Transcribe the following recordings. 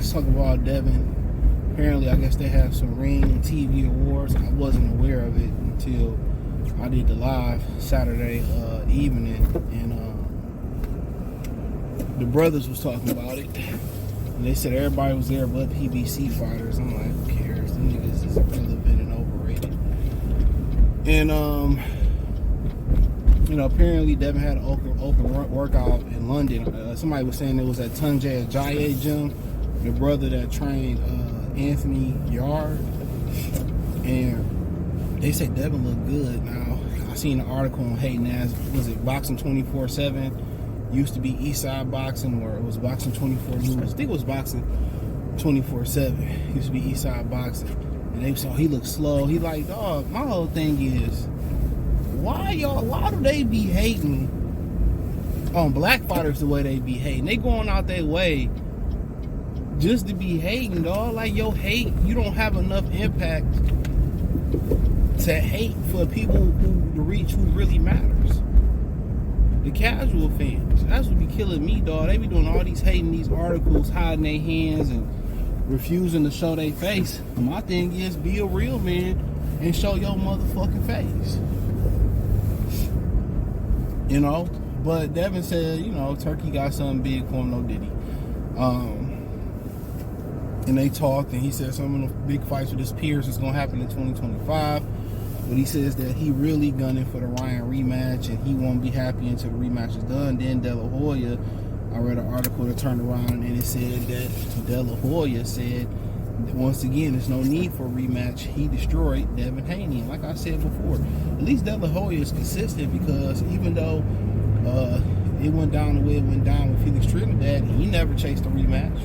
let's talk about Devin. Apparently, I guess they have some Ring TV awards. I wasn't aware of it until I did the live Saturday evening, and the brothers was talking about it. And they said everybody was there but PBC fighters. I'm like, who cares? Them niggas is irrelevant and overrated. And apparently Devin had an open workout in London. Somebody was saying it was at Tunjay Ajayi gym, the brother that trained Anthony Yard. And they say Devin looked good. Now, I seen an article on Hayden as, was it Boxing 24/7? Used to be Eastside Boxing, or it was Boxing 24 News. I think it was Boxing 24/7. Used to be Eastside Boxing. And they saw he looked slow. He like, dog, my whole thing is, why do they be hating on black fighters the way they be hating? They going out their way just to be hating, dog. Like, your hate, you don't have enough impact to hate for people to reach who really matters. The casual fans. That's what be killing me, dog. They be doing all these hating, these articles, hiding their hands and refusing to show their face. My thing is, be a real man and show your motherfucking face. You know? But Devin said, Turki got something big for him, no diddy. And they talked, and he said some of the big fights with his peers is going to happen in 2025. But he says that he really gunning for the Ryan rematch, and he won't be happy until the rematch is done. Then De La Hoya, I read an article that turned around, and it said that De La Hoya said that once again, there's no need for a rematch. He destroyed Devin Haney. And like I said before, at least De La Hoya is consistent, because even though it went down the way it went down with Felix Trinidad, he never chased a rematch.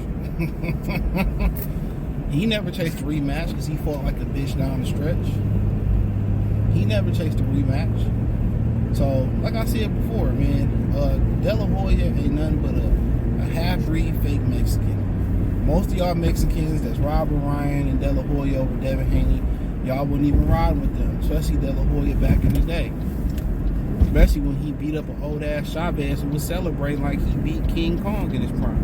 He never chased a rematch because he fought like a bitch down the stretch. He never chased a rematch. So, like I said before, man, De La Hoya ain't nothing but a half-breed fake Mexican. Most of y'all Mexicans that's robbing Ryan and De La Hoya over Devin Haney, y'all wouldn't even ride with them, especially De La Hoya back in the day. Especially when he beat up an old-ass Chavez and was celebrating like he beat King Kong in his prime.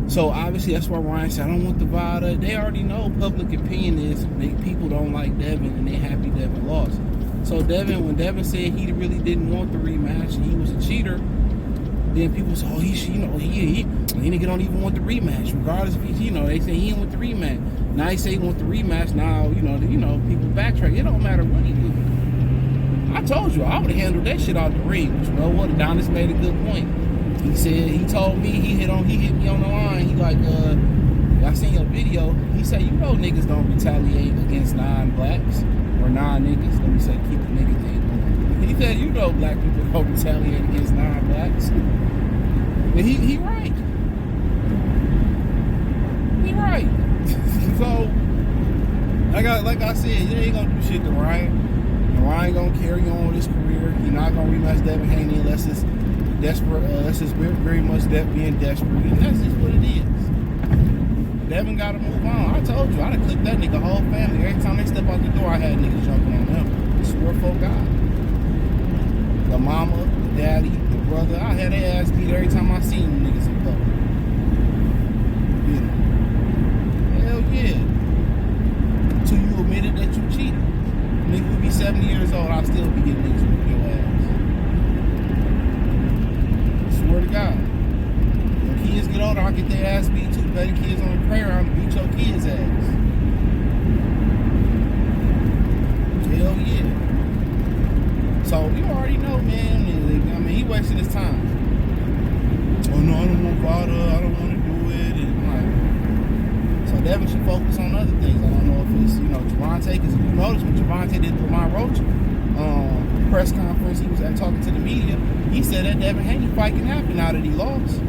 So obviously that's why Ryan said, I don't want the VADA. They already know public opinion is people don't like Devin and they happy Devin lost. So when Devin said he really didn't want the rematch and he was a cheater, then people say, oh, he nigga don't even want the rematch. Regardless if he, they say he didn't want the rematch. Now he say he want the rematch. Now, people backtrack. It don't matter what he do. I told you, I would have handled that shit out the ring. But you know what? Adonis made a good point. He said, he told me, he hit me on the line. He like, I seen your video. He said, niggas don't retaliate against non-blacks or non-niggas. Let me say, keep the nigga thing going. He said, black people don't retaliate against non-blacks. But he right. He right. So, like I said, you ain't gonna do shit to Ryan. And Ryan gonna carry on with his career. He's not gonna rematch Devin Haney unless it's desperate, that's just very much that being desperate, and that's just what it is. Devin gotta move on. I told you, I'd have clipped that nigga whole family. Every time they step out the door, I had niggas jumping on them. I swear for God. The mama, the daddy, the brother, I had their ass beat every time I seen them niggas in public. Yeah. Hell yeah. Until you admitted that you cheated. Nigga would be 70 years old, I'd still be getting niggas with your ass. Swear to God. When kids get older, I'll get their ass beat too. Better kids on the playground to beat your kids' ass. Hell yeah. So you already know, man. I mean, he wasting his time. Oh no, I don't want VADA. I don't want to do it. And like, so Devin should focus on other things. I don't know if it's Javante, because if you notice when Javante did Lamont Roach press conference, he was talking to the media. He said that Devin Haney fight can happen now that he lost.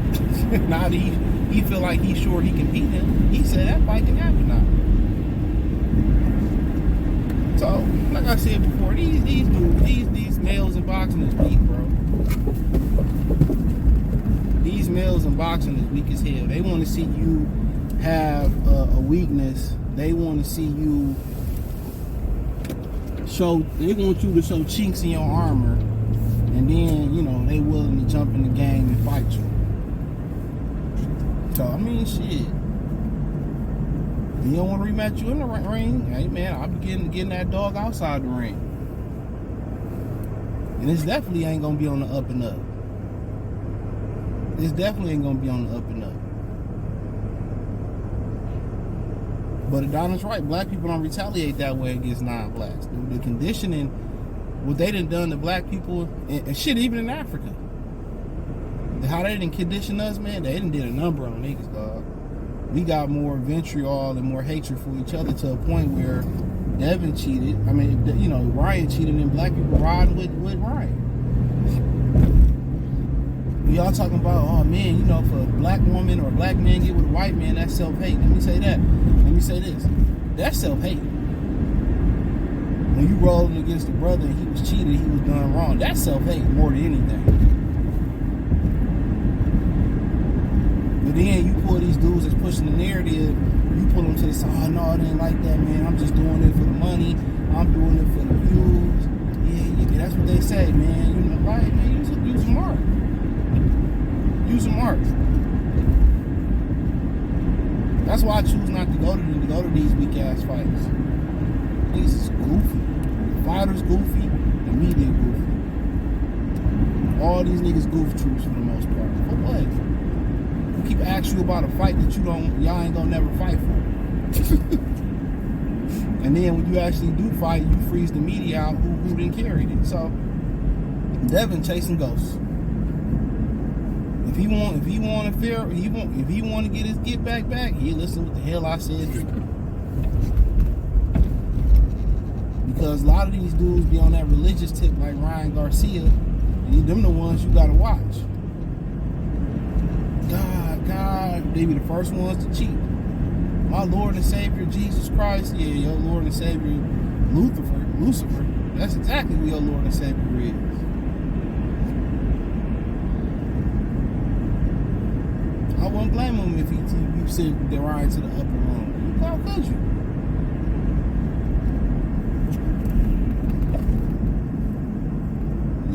Now that he feel like he's sure he can beat him. He said that fight can happen now. So, like I said before, these males in boxing is weak, bro. These males in boxing is weak as hell. They want to see you have a weakness. They want to see you they want you to show chinks in your armor, and then, they willing to jump in the game and fight you. So, I mean, shit. You don't want to rematch you in the ring? Hey, man, I'll be getting that dog outside the ring. And this definitely ain't going to be on the up and up. This definitely ain't going to be on the up and up. But Adonis right, black people don't retaliate that way against non-blacks. The conditioning, what they done to black people, and shit, even in Africa. How they didn't condition us, man, they didn't did a number on niggas, dog. We got more vitriol and more hatred for each other to a point where Devin cheated. I mean, you know, Ryan cheated and black people riding with Ryan. Y'all talking about, oh man, you know, if a black woman or a black man get with a white man, that's self-hate. Let me say that. Let me say this. That's self-hate. When you rolling against a brother and he was cheated, he was done wrong, that's self-hate more than anything. But then you pull these dudes that's pushing the narrative, you pull them to the side, oh no, it ain't like that, man. I'm just doing it for the money. I'm doing it for the views. Yeah, that's what they say, man. You know, right, man, use them art. Use some art. That's why I choose not to go to these weak ass fights. These is goofy. The fighters goofy, the media goofy. All these niggas goof troops for the most part. For what? We keep asking you about a fight that y'all ain't gonna never fight for. And then when you actually do fight, you freeze the media out who didn't carry it. So Devin chasing ghosts. If he want to get his get back, he listen what the hell I said. Because a lot of these dudes be on that religious tip like Ryan Garcia, and them the ones you gotta watch. God, they be the first ones to cheat. My Lord and Savior Jesus Christ, yeah, your Lord and Savior Lucifer. That's exactly who your Lord and Savior is. I wouldn't blame him if you sent the ride to the upper room. How could you?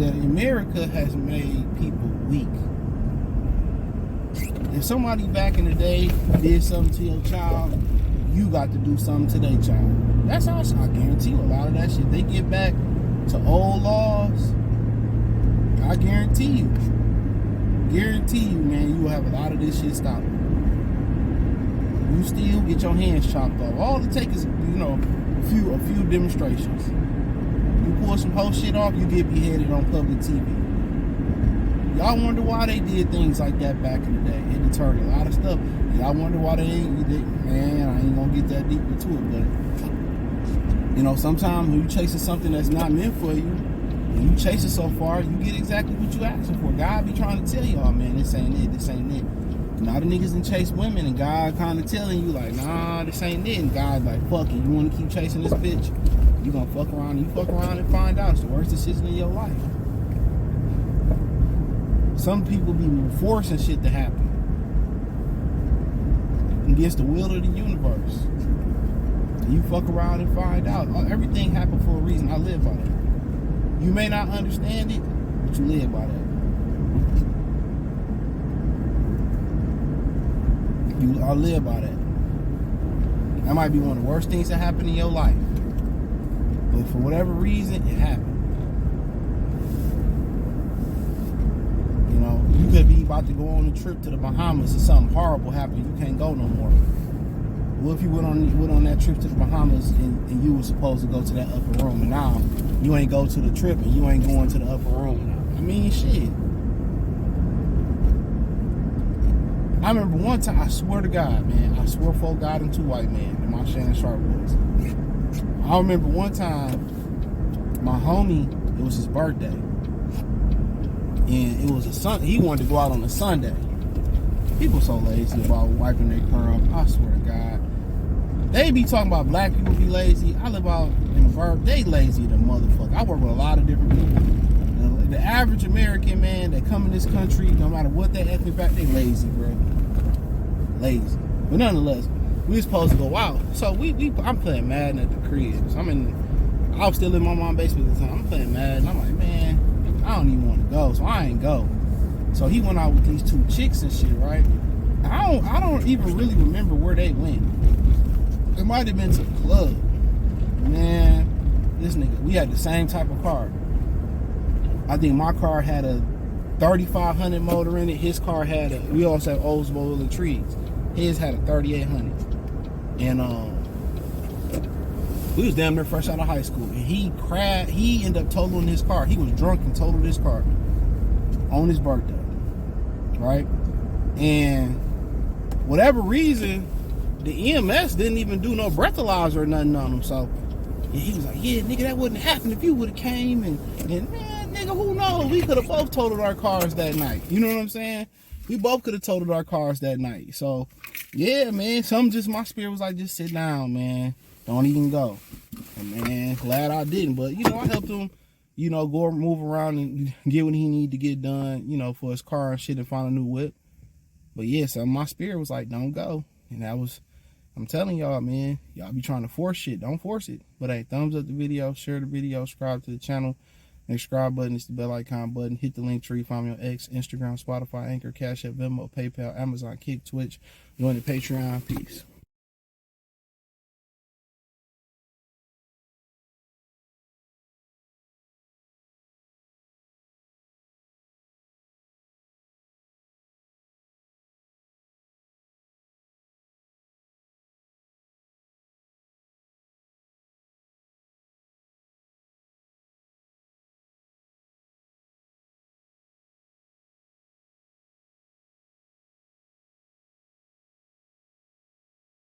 That America has made people weak. If somebody back in the day did something to your child, you got to do something to their child. That's also, I guarantee you, a lot of that shit, they get back to old laws, I guarantee you, man, you will have a lot of this shit stopped. You still get your hands chopped off. All it takes is, you know, a few demonstrations. You pull some whole shit off, you get beheaded on public TV. Y'all wonder why they did things like that back in the day. It deterred a lot of stuff. Y'all wonder why man, I ain't gonna get that deep into it, but you know, sometimes when you chasing something that's not meant for you, when you chase it so far, you get exactly what you asking for. God be trying to tell y'all, man, this ain't it, this ain't it. A lot of niggas done chase women, and God kind of telling you, like, nah, this ain't it. And God's like, fuck it, you want to keep chasing this bitch? You gonna fuck around and find out. It's the worst decision in your life. Some people be forcing shit to happen against the will of the universe. You fuck around and find out. Everything happened for a reason. I live by that. You may not understand it, but you live by that. I live by that. That might be one of the worst things that happen in your life. But for whatever reason, it happened. You know, you could be about to go on a trip to the Bahamas and something horrible happened. You can't go no more. What if you went on that trip to the Bahamas and you were supposed to go to that upper room, and now you ain't go to the trip and you ain't going to the upper room now? I mean, shit. I remember one time, I swear to God, man, I swear for God and two white men in my Shannon Sharp woods. I remember one time, my homie, it was his birthday, and it was he wanted to go out on a Sunday. People so lazy about wiping their curl. I swear to God. They be talking about black people be lazy. I live out in Verb. They lazy than motherfucker. I work with a lot of different people. The average American, man, that come in this country, no matter what their ethnic background, they lazy, bro. Lazy. But nonetheless, we was supposed to go out. So I'm playing Madden at the cribs. I was still in my mom's basement at the time. I'm playing Madden. I'm like, man, I don't even want to go. So I ain't go. So he went out with these two chicks and shit, right? I I don't even really remember where they went. It might have been to the club. Man, this nigga, we had the same type of car. I think my car had a 3500 motor in it. His car had we also have Oldsmobile Intrigues. His had a 3800. And we was damn near fresh out of high school. And he ended up totaling his car. He was drunk and totaled his car on his birthday. Right? And whatever reason, the EMS didn't even do no breathalyzer or nothing on him. So he was like, yeah, nigga, that wouldn't happen if you would have came. And man, nigga, who knows? We could have both totaled our cars that night. You know what I'm saying? We both could have totaled our cars that night. So, yeah, man, my spirit was like, just sit down, man. Don't even go. And, man, glad I didn't. But, you know, I helped him, you know, go move around and get what he needed to get done, you know, for his car and shit and find a new whip. But, yeah, so my spirit was like, don't go. And that was... I'm telling y'all, man, y'all be trying to force shit. Don't force it. But hey, thumbs up the video, share the video, subscribe to the channel. The subscribe button is the bell icon button. Hit the link tree. Find me on X, Instagram, Spotify, Anchor, Cash App, Venmo, PayPal, Amazon, Kick, Twitch. Join the Patreon. Peace.